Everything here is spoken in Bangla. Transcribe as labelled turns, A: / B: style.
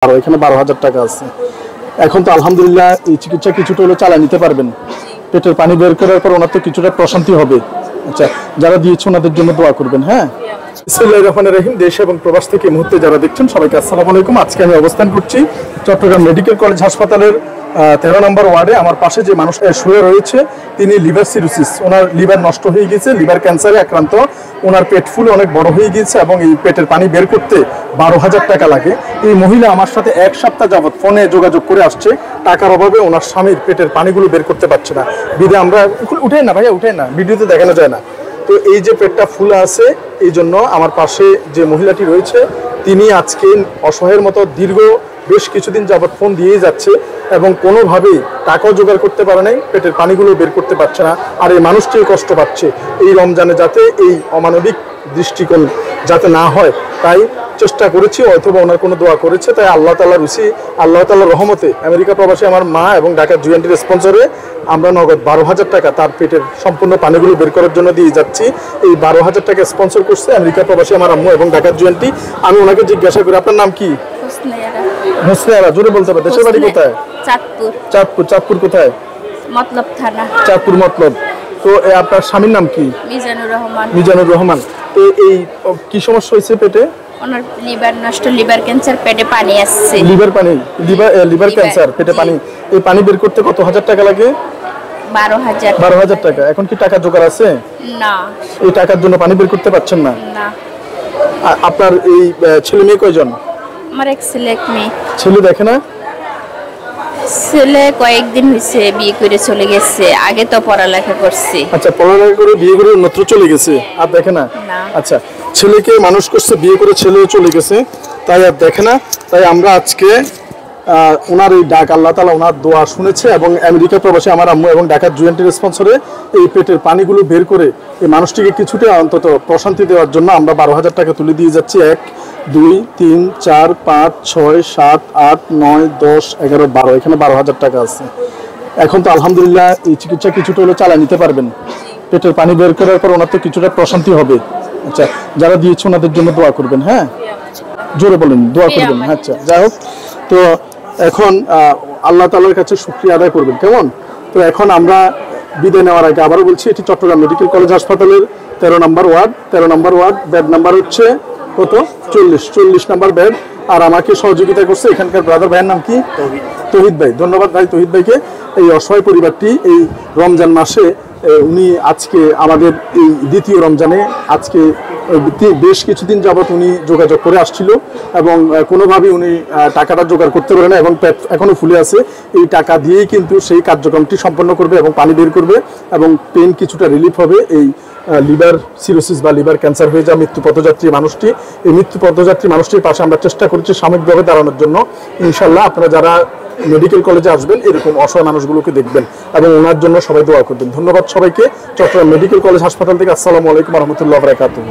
A: আর এখানে 12,000 টাকা আছে। এখন তো আলহামদুলিল্লাহ এই চিকিৎসা কিছুটা হলে চালিয়ে নিতে পারবেন। পেটের পানি বের করার পর ওনার তো কিছুটা প্রশান্তি হবে। আচ্ছা, যারা দিয়েছে ওনাদের জন্য দোয়া করবেন। হ্যাঁ, বিসমিল্লাহির রহমানির রহিম। দেশ এবং প্রবাস থেকে এই মুহূর্তে যারা দেখছেন সবাইকে আসসালামু আলাইকুম। আজকে আমি অবস্থান করছি চট্টগ্রাম মেডিকেল কলেজ হাসপাতালের 13 নম্বর ওয়ার্ডে। আমার পাশে যে মানুষ শুয়ে রয়েছে তিনি লিভার সিরোসিস, ওনার লিভার নষ্ট হয়ে গেছে, লিভার ক্যান্সারে আক্রান্ত। ওনার পেট ফুল অনেক বড় হয়ে গিয়েছে এবং এই পেটের পানি বের করতে 12,000 টাকা লাগে। এই মহিলা আমার সাথে 1 সপ্তাহ যাবৎ ফোনে যোগাযোগ করে আসছে। টাকার অভাবে ওনার স্বামীর পেটের পানিগুলো বের করতে পারছে না। বিধে আমরা উঠে না ভাইয়া, উঠে না, ভিডিওতে দেখানো যায় না। তো এই যে পেটটা ফুলে আছে, এই জন্য আমার পাশে যে মহিলাটি রয়েছে তিনি আজকে অসহায়ের মতো দীর্ঘ বেশ কিছুদিন যাবৎ ফোন দিয়েই যাচ্ছে এবং কোনোভাবেই টাকাও জোগাড় করতে পারে নাই, পেটের পানিগুলো বের করতে পারছে না। আর এই মানুষটিও কষ্ট পাচ্ছে। এই রমজানে যাতে এই অমানবিক দৃষ্টিকোণ যাতে না হয় তাই চেষ্টা করেছি, অথবা ওনার কোনো দোয়া করেছে। তাই আল্লাহ তাআলার রুচি, আল্লাহ তাআলার রহমতে আমেরিকা প্রবাসী আমার মা এবং ঢাকা জুএনটির স্পন্সরে আমরা নগদ 12,000 টাকা তার পেটের সম্পূর্ণ পানিগুলো বের করার জন্য দিয়ে যাচ্ছি। এই 12,000 টাকা স্পন্সর করছে আমেরিকা প্রবাসী আমার আম্মু এবং ঢাকা জুএনটি। আমি ওনাকে জিজ্ঞাসা করি, আপনার নাম কি? হোসনেয়ারা। জোরে বলতে হবে। দেশের বাড়ি কোথায়? চাঁদপুর। চাঁদপুর। চাঁদপুর কোথায়? মতলব থানা। চাঁদপুর মতলব। তো আপনার স্বামীর নাম কি? মিজানুর রহমান। মিজানুর রহমান। তো এই কি সমস্যা হয়েছে পেটে? ওনার লিভার নষ্ট, লিভার ক্যান্সার, পেটে পানি আসছে। লিভার পানি, লিভার ক্যান্সার, পেটে পানি। এই পানি বের করতে কত হাজার টাকা লাগে? 12,000। 12,000 টাকা। এখন কি টাকা জোগাড় আছে? না। এই টাকার জন্য পানি বের করতে পারছেন না? না। আপনার এই ছেলে মেয়ে কয়জন? আমার এক ছেলে এক মেয়ে। ছেলে দেখে না? ছেলে কয়েকদিন হয়েছে বিয়ে করে চলে গেছে, আগে তো পড়ালেখা করছে। আচ্ছা, পড়ালেখা করে বিয়ে করে মাত্র চলে গেছে, আর দেখে না? আচ্ছা, ছেলেকে মানুষ করছে, বিয়ে করে ছেলেও চলে গেছে, তাই আর দেখে না। তাই আমরা আজকে ওনার এই ডাক, আল্লাহ তাআলা ওনার দোয়া শুনেছে এবং আমেরিকা প্রবাসী আমার আম্মু এবং ঢাকা জুএনটির স্পন্সরে এই পেটের পানিগুলো বের করে এই মানুষটিকে কিছুটা অন্তত প্রশান্তি দেওয়ার জন্য আমরা 12,000 টাকা তুলে দিয়ে যাচ্ছি। 1 2 3 4 5 6 7 8 9 10 11 12, এখানে 12,000 টাকা আছে। এখন তো আলহামদুলিল্লাহ এই চিকিৎসা কিছুটা হলে চালিয়ে নিতে পারবেন। পেটের পানি বের করার পর ওনার তো কিছুটা প্রশান্তি হবে। আচ্ছা, যারা দিয়েছে ওনাদের জন্য দোয়া করবেন। হ্যাঁ, জোরে বলেন, দোয়া করবেন। আচ্ছা, যাই হোক, তো এখন আল্লাহ তাআলার কাছে শুকরিয়া আদায় করবেন, কেমন? তো এখন আমরা বিদায় নেওয়ার আগে আবারও বলছি, এটি চট্টগ্রাম মেডিকেল কলেজ হাসপাতালের 13 নম্বর ওয়ার্ড। 13 নম্বর ওয়ার্ড, বেড নাম্বার হচ্ছে কত? 40 নম্বর বেড। আর আমাকে সহযোগিতা করছে এখানকার ব্রাদার ভাইয়ের নাম কি? তৌহিদ ভাই। ধন্যবাদ ভাই, তৌহিদ ভাইকে। এই অসহায় পরিবারটি এই রমজান মাসে উনি আজকে আমাদের এই দ্বিতীয় রমজানে আজকে বেশ কিছুদিন যাবৎ উনি যোগাযোগ করে আসছিল এবং কোনোভাবেই উনি টাকাটা জোগাড় করতে পারে না এবং পেট এখনও ফুলে আছে। এই টাকা দিয়েই কিন্তু সেই কার্যক্রমটি সম্পন্ন করবে এবং পানি বের করবে এবং পেন কিছুটা রিলিফ হবে। এই লিভার সিরোসিস বা লিভার ক্যান্সার হয়ে যাওয়া মৃত্যু পথযাত্রী মানুষটি, এই মৃত্যু পথযাত্রী মানুষটির পাশে আমরা চেষ্টা করছি সাময়িকভাবে দাঁড়ানোর জন্য। ইনশাল্লাহ আপনারা যারা মেডিকেল কলেজে আসবেন এরকম অসহায় মানুষগুলোকে দেখবেন এবং ওনার জন্য সবাই দোয়া করবেন। ধন্যবাদ সবাইকে। চট্টগ্রাম মেডিকেল কলেজ হাসপাতাল থেকে আসসালামু আলাইকুম ওয়া রাহমাতুল্লাহি ওয়া বারাকাতুহু।